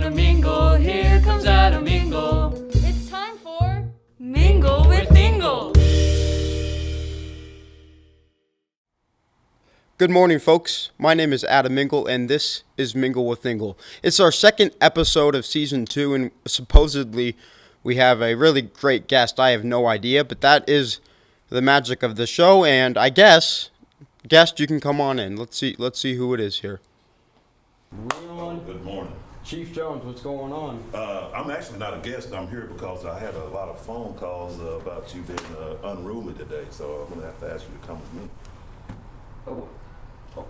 wanna mingle, here comes Adam Mingle. It's time for Mingle with Engel. Good morning, folks. My name is Adam Engel, and this is Mingle with Engel. It's our second episode of Season 2, and supposedly we have a really great guest. I have no idea, but that is the magic of the show, and I guess, guest, you can come on in. Let's see who it is here. Good morning. Chief Jones, what's going on? I'm actually not a guest. I'm here because I had a lot of phone calls about you being unruly today, so I'm going to have to ask you to come with me. Oh,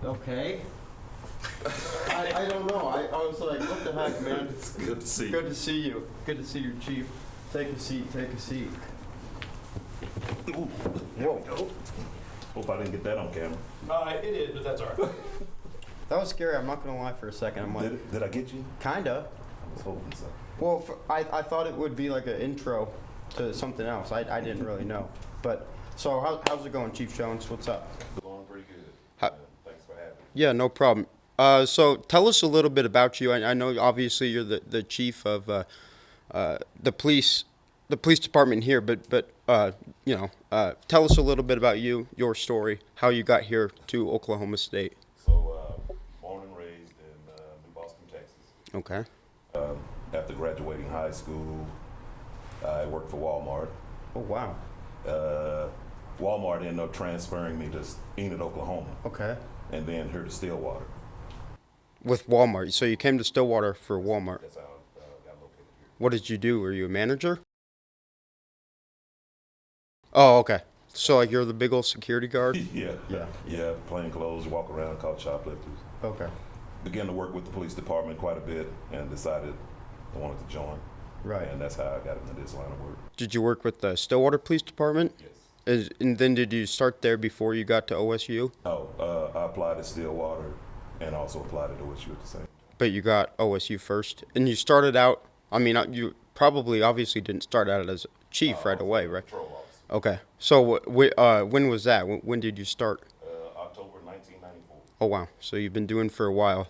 okay. I don't know. I was like, what the heck, man? It's good to see you. Good to see you. Good to see you, Chief. Take a seat. Ooh. Whoa. Hope I didn't get that on camera. It is, but that's all right. That was scary. I'm not going to lie for a second. I'm like, Did I get you? kinda. I was hoping so. Well, I thought it would be like an intro to something else. I didn't really know. But, so how's it going, Chief Jones? What's up? Going pretty good. Thanks for having me. Yeah, no problem. So tell us a little bit about you. I know obviously you're the chief of the police department here, but tell us a little bit about you, your story, how you got here to Oklahoma State. So, born and raised in New Boston, Texas. Okay. After graduating high school, I worked for Walmart. Oh, wow. Walmart ended up transferring me to Enid, Oklahoma, Okay. and then here to Stillwater. With Walmart. So you came to Stillwater for Walmart. That's how I got located here. What did you do? Were you a manager? Oh, okay. So like you're the big old security guard? Yeah, plain clothes, walk around, caught shoplifters. Okay. Began to work with the police department quite a bit and decided I wanted to join. Right. And that's how I got into this line of work. Did you work with the Stillwater Police Department? Yes. And then did you start there before you got to OSU? Oh, I applied at Stillwater and also applied at OSU at the same time. But you got OSU first. And you started out, I mean, you probably obviously didn't start out as a chief right away, right? Patrol officer. Okay. So when was that? When did you start? October 1994. Oh, wow. So you've been doing for a while.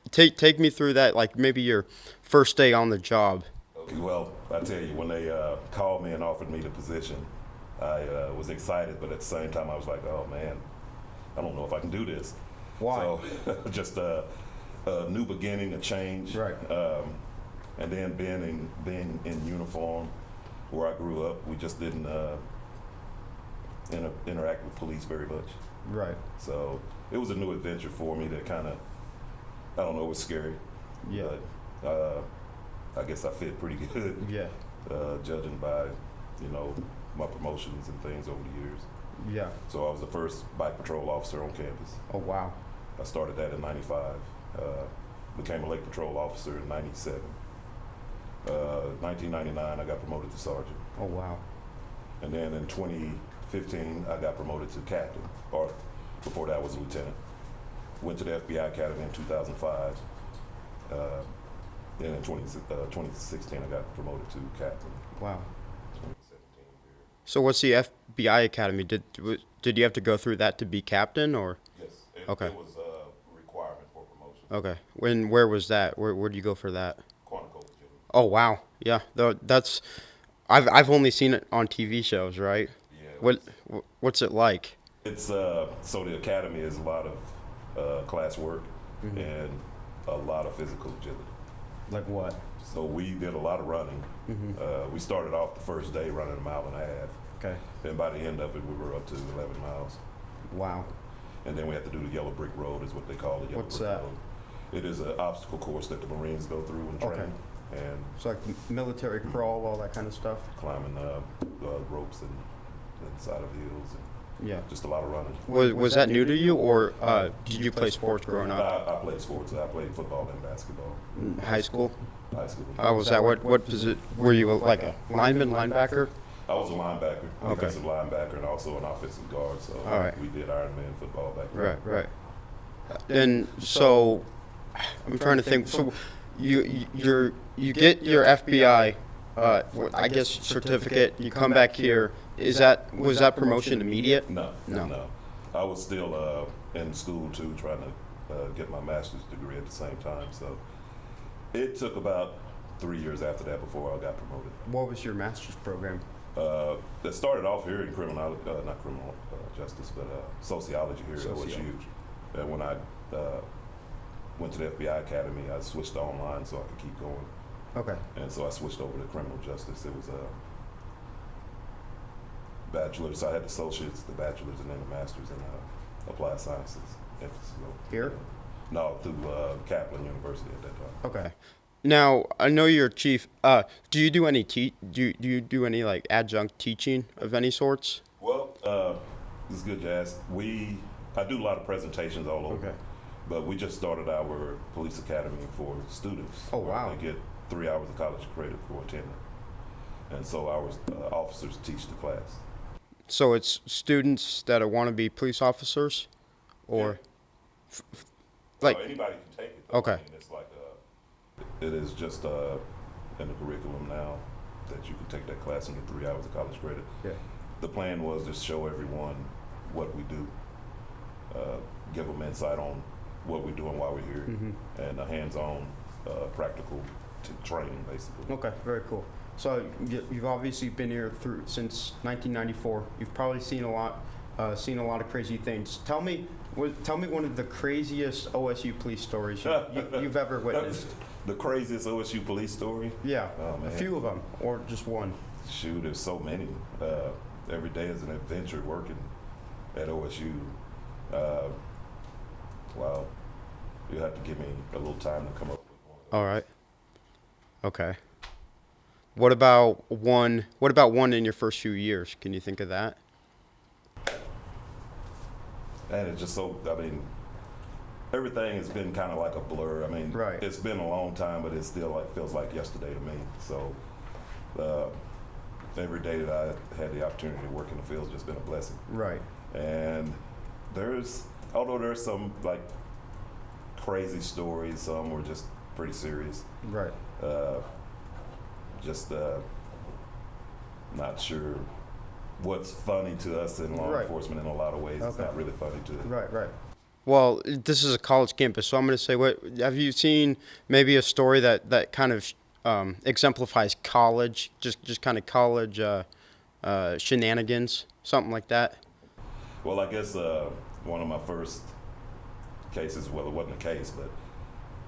Take me through that, like maybe your first day on the job. Okay, well, I tell you, when they called me and offered me the position, I was excited, but at the same time I was like, oh man, I don't know if I can do this. Why? So just a new beginning, a change. Right. And then being in uniform where I grew up, we just didn't interact with police very much. Right. So it was a new adventure for me that kind of, I don't know, it was scary. Yeah. But I guess I fit pretty good. Yeah. Judging by, my promotions and things over the years. Yeah. So I was the first bike patrol officer on campus. Oh, wow. I started that in 95. Became a lake patrol officer in 97. 1999, I got promoted to sergeant. Oh, wow. And then in 2015, I got promoted to captain, or before that was lieutenant. Went to the FBI Academy in 2005. Then in 2016, I got promoted to captain. Wow. 2017 here. So what's the FBI Academy? Did you have to go through that to be captain, or? Yes. Okay. It was a requirement for promotion. Okay. Where was that? Where did you go for that? Quantico, Virginia. Oh, wow. Yeah. That's I've only seen it on TV shows, right? Yeah. What's it like? It's so the academy is a lot of class work Mm-hmm. and a lot of physical agility. Like what? So we did a lot of running. Mm-hmm. We started off the first day running 1.5 miles. Okay. And by the end of it, we were up to 11 miles. Wow. And then we had to do the yellow brick road, is what they call the yellow What's brick that? road. It is an obstacle course that the Marines go through and train. Okay. And It's like military crawl, all that kind of stuff. climbing ropes and inside of hills and Yeah. just a lot of running. Was that new to you, or did you play sports growing up? I played sports. I played football and basketball. In high school? High school. How was that? What position? Were you like a linebacker? I was a linebacker, Okay. defensive linebacker, and also an offensive guard. So All right. we did Ironman football back then. Right. And so, I'm trying to think. So, you get your FBI, I guess certificate. You come back here. Was that promotion immediate? No. No. I was still in school too, trying to get my master's degree at the same time. So It took about 3 years after that before I got promoted. What was your master's program? That started off here in not criminal justice, but sociology here Sociology. at OSU. And when I went to the FBI Academy, I switched to online so I could keep going. Okay. And so I switched over to criminal justice. It was a bachelor's. I had the associates, the bachelor's, and then the master's in applied sciences. Emphasis. Here? No, through Kaplan University at that time. Okay. Now I know you're a chief. Do you do any do you do any like adjunct teaching of any sorts? Well, this is good, Jazz. I do a lot of presentations all over. Okay. But we just started our police academy for students. Oh, wow. They get 3 hours of college credit for attending. And so our officers teach the class. So it's students that want to be police officers, or like anybody can take it. Though. Okay. I mean, it's like it is just in the curriculum now that you can take that class and get 3 hours of college credit. yeah. The plan was to show everyone what we do, give them insight on what we do and why we're here, and a hands-on, practical training, basically. Okay, very cool. So you've obviously been here since 1994. You've probably seen a lot of crazy things. Tell me one of the craziest OSU police stories you've ever witnessed. The craziest OSU police story? Yeah, Oh, man. a few of them, or just one. Shoot, there's so many. Every day is an adventure working at OSU. Wow, you have to give me a little time to come up with one. All right. Okay. What about one in your first few years? Can you think of that? And it's just so, I mean, everything has been kind of like a blur. I mean, Right. It's been a long time, but it still feels like yesterday to me. So every day that I had the opportunity to work in the field has just been a blessing. Right. And although there's some like crazy stories, some were just pretty serious. Right. Just not sure what's funny to us in law Right. enforcement in a lot of ways. It's Okay. not really funny to Right. Well, this is a college campus, so I'm going to say, what have you seen? Maybe a story that kind of exemplifies college, just kind of college shenanigans, something like that. Well, I guess one of my first cases, well, it wasn't a case, but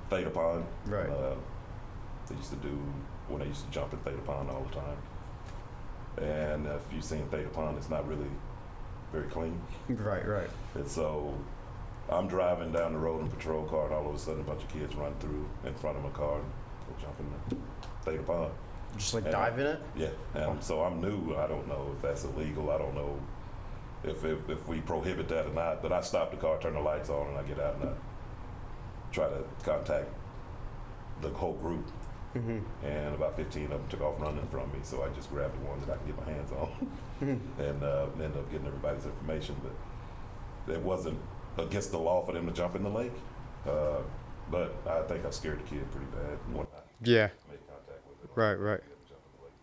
Theta Pond. Right. They used to do when they used to jump in Theta Pond all the time. And if you've seen Theta Pond, it's not really very clean. Right. And so I'm driving down the road in a patrol car, and all of a sudden a bunch of kids run through in front of my car and go jump in the Theta Pond. Just like And dive in it. Yeah, and so I'm new. I don't know if that's illegal. I don't know if we prohibit that or not. But I stop the car, turn the lights on, and I get out and I try to contact the whole group. And about 15 of them took off running from me, so I just grabbed the one that I can get my hands on and ended up getting everybody's information. But it wasn't against the law for them to jump in the lake. But I think I scared the kid pretty bad when I Yeah. made contact with it. Right. Jump in the lake.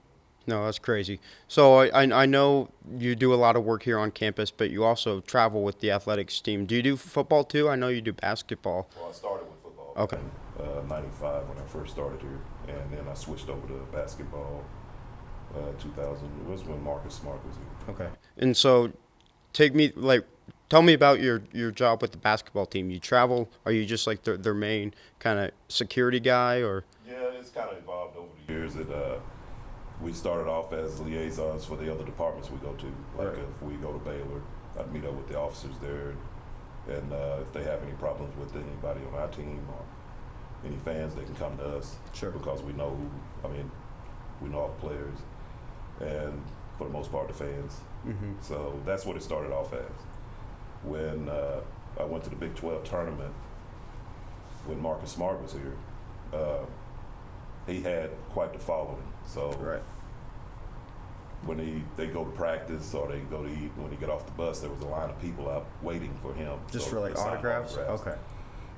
No, that's crazy. So I know you do a lot of work here on campus, but you also travel with the athletics team. Do you do football too? I know you do basketball. Well, I started with football Okay. in 95 when I first started here, and then I switched over to basketball 2000. It was when Marcus Smart was here. Okay. And so tell me about your job with the basketball team. You travel, are you just like their main kind of security guy, or? Yeah, it's kind of evolved over the years. We started off as liaisons for the other departments we go to. Like Right. if we go to Baylor, I'd meet up with the officers there, and if they have any problems with anybody on our team or any fans, they can come to us. Sure. Because we know we know all the players, and for the most part, the fans. So that's what it started off as. When I went to the Big 12 tournament, when Marcus Smart was here, he had quite the following. So Right. when they go to practice or they go to eat, when he get off the bus, there was a line of people out waiting for him. Just so for like to sign autographs? Okay.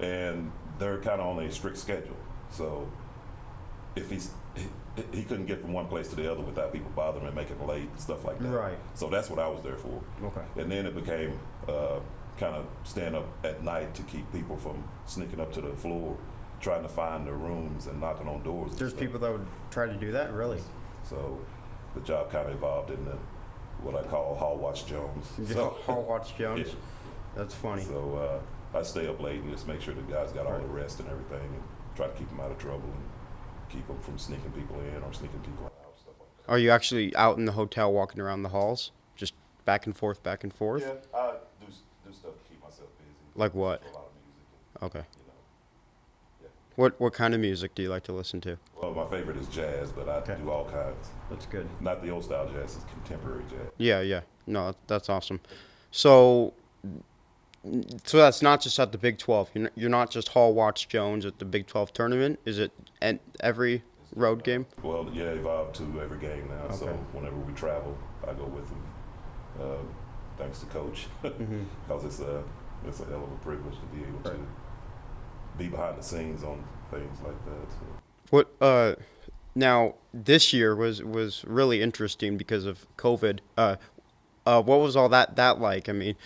And they're kind of on a strict schedule. So if he couldn't get from one place to the other without people bothering him, making him late and stuff like that. Right. So that's what I was there for. Okay. And then it became kind of stand up at night to keep people from sneaking up to the floor trying to find the rooms and knocking on doors. and There's stuff. people that would try to do that, really. So the job kind of evolved into what I call Hall Watch Jones. Hall Watch Jones. Yeah. That's funny. So I stay up late and just make sure the guys got all the rest and everything, and try to keep them out of trouble and keep them from sneaking people in or sneaking people out, stuff like that. Are you actually out in the hotel walking around the halls? Just back and forth, back and forth? Yeah, I do stuff to keep myself busy. Like what? A lot of music. And, Okay. yeah. What kind of music do you like to listen to? Well, my favorite is jazz, but I Okay. do all kinds. That's good. Not the old style jazz, it's contemporary jazz. Yeah. No, that's awesome. So that's not just at the Big 12. You're not just Hall Watch Jones at the Big 12 tournament. Is it at every road game? Well, yeah, evolved to every game now. So Okay. whenever we travel, I go with them. Thanks to Coach, because it's a hell of a privilege to be able to be behind the scenes on things like that. So. What now this year was really interesting because of COVID. What was all that like? I mean,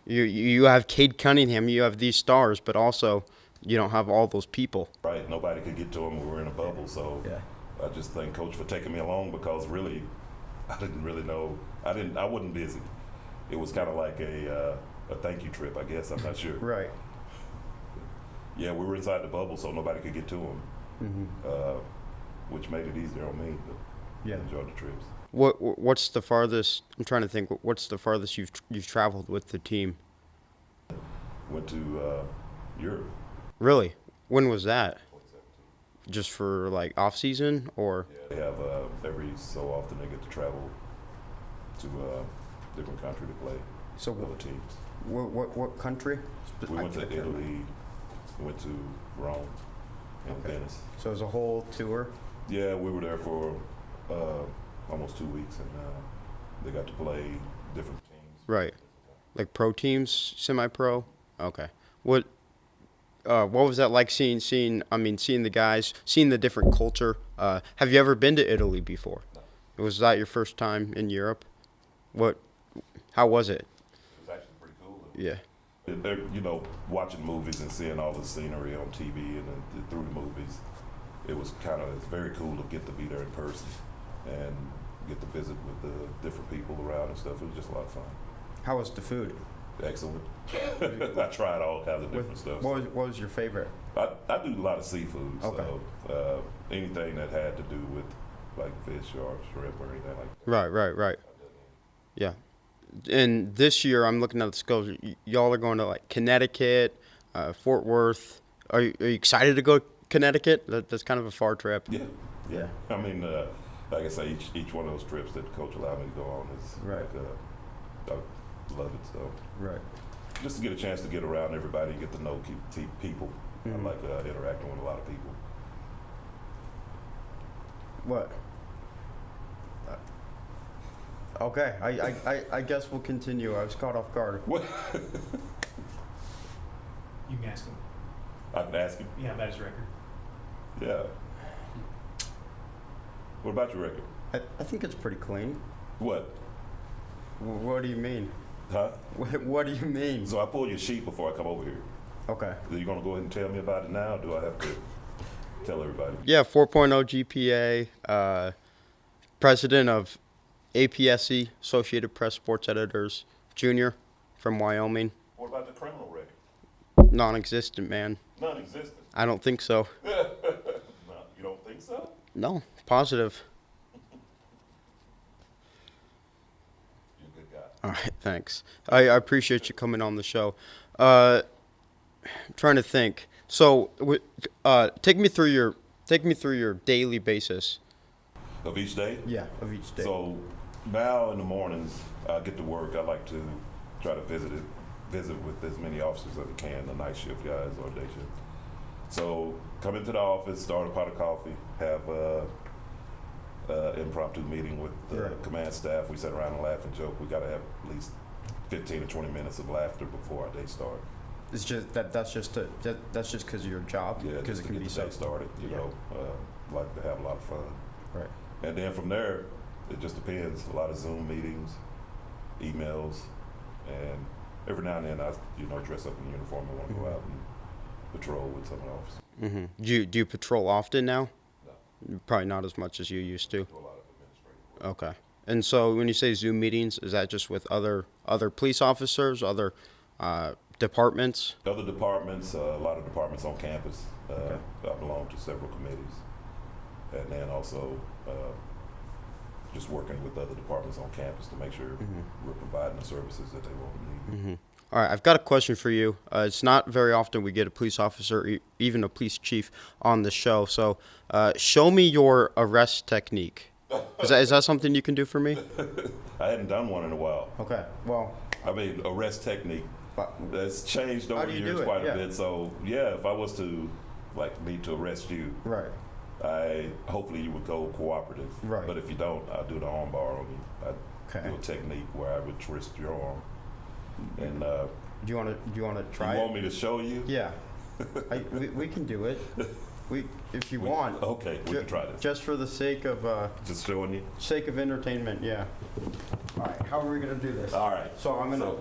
you have Cade Cunningham, you have these stars, but also you don't have all those people. Right, nobody could get to them. We were in a bubble, so Yeah. I just thank Coach for taking me along, because really, I didn't really know. I wasn't busy. It was kind of like a thank you trip, I guess. I'm not sure. Right. Yeah, we were inside the bubble, so nobody could get to them, Mm-hmm. which made it easier on me. But Yeah. I enjoyed the trips. What's the farthest? I'm trying to think. What's the farthest you've traveled with the team? Went to Europe. Really? When was that? 2017. Just for like off season or? They have every so often they get to travel to a different country to play So other teams. what country? We went to Italy. We went to Rome and Okay. Venice. So it was a whole tour. Yeah, we were there for almost 2 weeks, and they got to play different teams. Right. Like pro teams, semi-pro. Okay. What was that like seeing the guys, seeing the different culture? Have you ever been to Italy before? No. Was that your first time in Europe? How was it? It was actually pretty cool. Yeah. Watching movies and seeing all the scenery on TV and then through the movies, it's very cool to get to be there in person and get to visit with the different people around and stuff. It was just a lot of fun. How was the food? Excellent. I tried all kinds of different stuff. What was your favorite? I do a lot of seafood, Okay. so anything that had to do with like fish or shrimp or anything like that. Right. Yeah. And this year, I'm looking at the schools. Y'all are going to like Connecticut, Fort Worth. Are you excited to go to Connecticut? That's kind of a far trip. Yeah. I mean, like I say, each one of those trips that the coach allowed me to go on is Right. I love it. So Right. just to get a chance to get around everybody, get to know people. Mhm. I like interacting with a lot of people. What? Okay, I guess we'll continue. I was caught off guard. What? You can ask him. I can ask him. Yeah, about his record. Yeah. What about your record? I think it's pretty clean. What? What do you mean? Huh? What do you mean? So I pull your sheet before I come over here. Okay. Are you gonna go ahead and tell me about it now, or do I have to tell everybody? Yeah, 4.0 GPA, president of APSE, Associated Press Sports Editors, junior from Wyoming. What about the criminal record? Non-existent, man. Non-existent. I don't think so. No, you don't think so? No, positive. You're a good guy. All right, thanks. I appreciate you coming on the show. I'm trying to think. So, take me through your daily basis. Of each day? Yeah, of each day. So now in the mornings, I get to work. I like to try to visit with as many officers as I can, the night shift guys or day shift. So come into the office, start a pot of coffee, have impromptu meeting with the Right. command staff. We sit around and laugh and joke. We got to have at least 15 to 20 minutes of laughter before our day starts. It's just that's just because of your job. Yeah, because just it to can get be the so. day started. You Yeah. know, like to have a lot of fun. Right. And then from there, it just depends. A lot of Zoom meetings, emails, and every now and then I, dress up in uniform and want to go out and patrol with some of the officers. Mm-hmm. Do you patrol often now? No, Probably not as much as you used to. do a lot of administrative work. Okay. And so when you say Zoom meetings, is that just with other police officers, other departments? Other departments, a lot of departments on campus. I belong to several committees. And then also just working with other departments on campus to make sure we're providing the services that they want and need. All right, I've got a question for you. It's not very often we get a police officer, even a police chief, on the show. So show me your arrest technique. Is that something you can do for me? I hadn't done one in a while. Okay, well. I mean, arrest technique. That's changed How over do the you years do it? quite Yeah. a bit. So yeah, if I was to need to arrest you, Right. hopefully you would go cooperative. Right. But if you don't, I'll do the arm bar on you. I Okay. do a technique where I would twist your arm. And Do you want to try you it? want me to show you? Yeah. We can do it. If you want. Okay, we can try this. Just for the sake of Just showing you. entertainment, yeah. All right, how are we gonna do this? All right. So I'm gonna. So,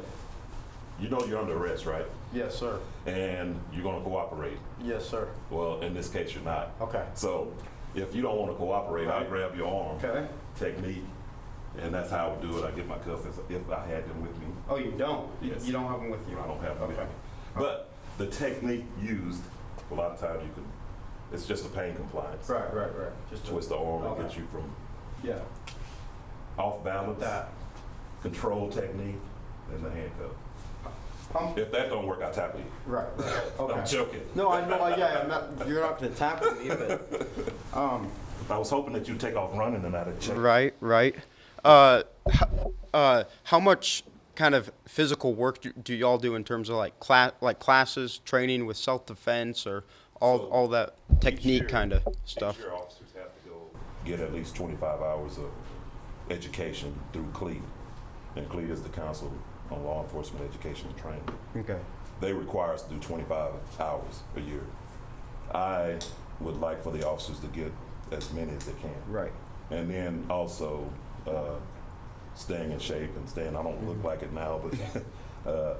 you know you're under arrest, right? Yes, sir. And you're going to cooperate. Yes, sir. Well, in this case, you're not. Okay. So if you don't want to cooperate, I'll Right. grab your arm. Okay. Technique. And that's how I would do it. I get my cuffs if I had them with me. Oh, you don't? Yes. You don't have them with you? I don't have them with Okay. me. But the technique used, a lot of times it's just a pain compliance. Right. Just Twist the arm and Okay. get you from Yeah. off balance, That. control technique, and the handcuff. If that don't work, I'll tackle you. Right. Okay. I'm joking. No, I know. Yeah, you're not gonna tackle me, but. I was hoping that you'd take off running and I'd have checked. Right. How much kind of physical work do y'all do in terms of like classes, training with self-defense, or all that technique kind of stuff? Each year officers have to go get at least 25 hours of education through CLEAT. And CLEAT is the Council on Law Enforcement Education and Training. Okay. They require us to do 25 hours a year. I would like for the officers to get as many as they can. Right. And then also staying in shape and I don't look like it now, but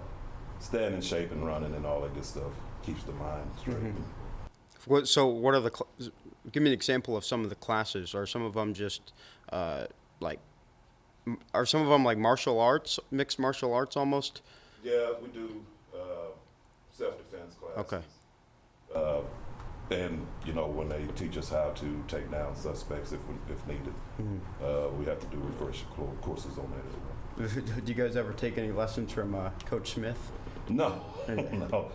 staying in shape and running and all that good stuff keeps the mind straight. So what are give me an example of some of the classes. Are some of them just are some of them like martial arts, mixed martial arts almost? Yeah, we do self-defense classes. Okay. And when they teach us how to take down suspects if needed, we have to do refresher courses on that as well. Do you guys ever take any lessons from Coach Smith? No, no.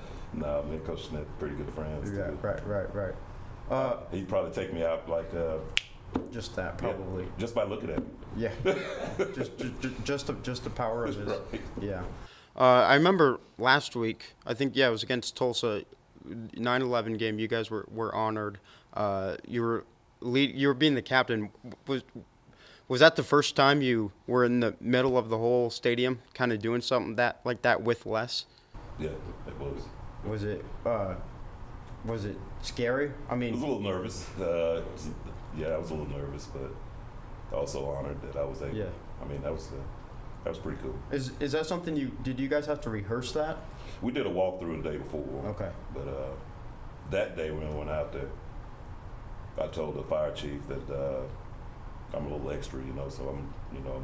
Me and Coach Smith pretty good friends. Yeah, right. He'd probably take me out Just that, probably. just by looking at me. Yeah. just the power of his. Right. Yeah. I remember last week. I think it was against Tulsa, 9/11 game. You guys were honored. You were being the captain. Was that the first time you were in the middle of the whole stadium, kind of doing something like that with less? Yeah, it was. Was it scary? I I mean, was a little nervous. I was a little nervous, but also honored that I was able. Yeah. I mean, that was pretty cool. is that something did you guys have to rehearse that? We did a walkthrough the day before. Okay. But that day when we went out there, I told the fire chief that I'm a little extra, so I'm gonna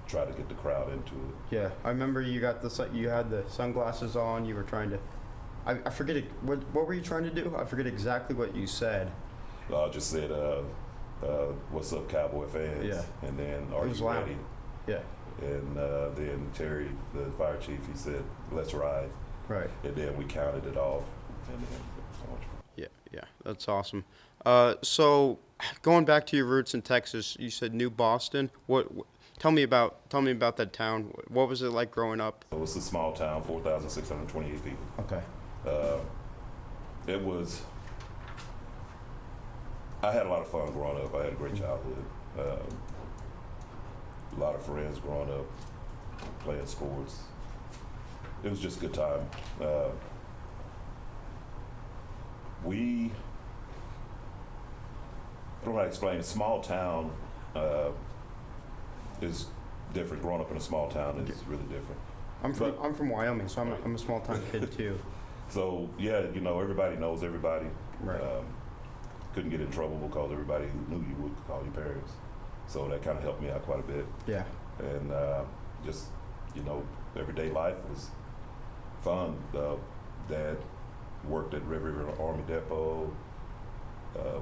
try to get the crowd into it. Yeah, I remember you had the sunglasses on. You were trying to, I forget it. What were you trying to do? I forget exactly what you said. I just said, "What's up, Cowboy fans?" Yeah. And then, "Are It was you loud. ready?" Yeah. And then Terry, the fire chief, he said, "Let's ride." Right. And then we counted it off, and then so much fun. Yeah, that's awesome. So going back to your roots in Texas, you said New Boston. Tell me about that town. What was it like growing up? So it's a small town, 4,628 people. Okay. It was. I had a lot of fun growing up. I had a great childhood. A lot of friends growing up, playing sports. It was just a good time. I don't know how to explain. A small town is different. Growing up in a small town is really different. I'm from Wyoming, so I'm a small town kid too. So yeah, everybody knows everybody. Right. Couldn't get in trouble because everybody who knew you would call your parents. So that kind of helped me out quite a bit. Yeah. And just everyday life was fun. Dad worked at Red River Army Depot.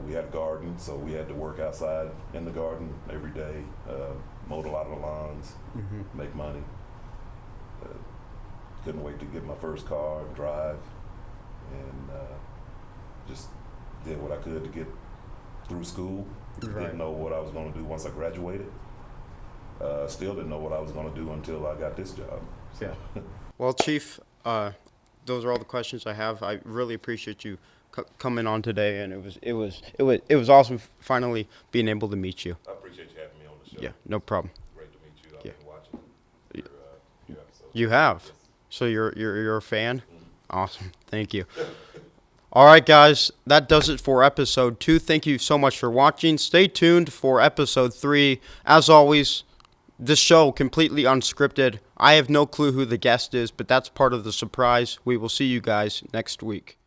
We had a garden, so we had to work outside in the garden every day, mowed a lot of the lawns, make money. Couldn't wait to get my first car and drive, and just did what I could to get through school. Right. Didn't know what I was going to do once I graduated. Still didn't know what I was going to do until I got this job. So. Yeah. Well, Chief, those are all the questions I have. I really appreciate you coming on today, and it was awesome finally being able to meet you. I appreciate you having me on the show. Yeah, no problem. Great to meet you. I've Yeah. been watching your episodes. You have. Yes. So you're a fan? Awesome. Thank you. All right, guys, that does it for episode 2. Thank you so much for watching. Stay tuned for episode 3. As always, this show completely unscripted. I have no clue who the guest is, but that's part of the surprise. We will see you guys next week.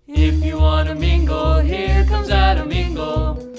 If you wanna mingle, here comes Adam Mingle.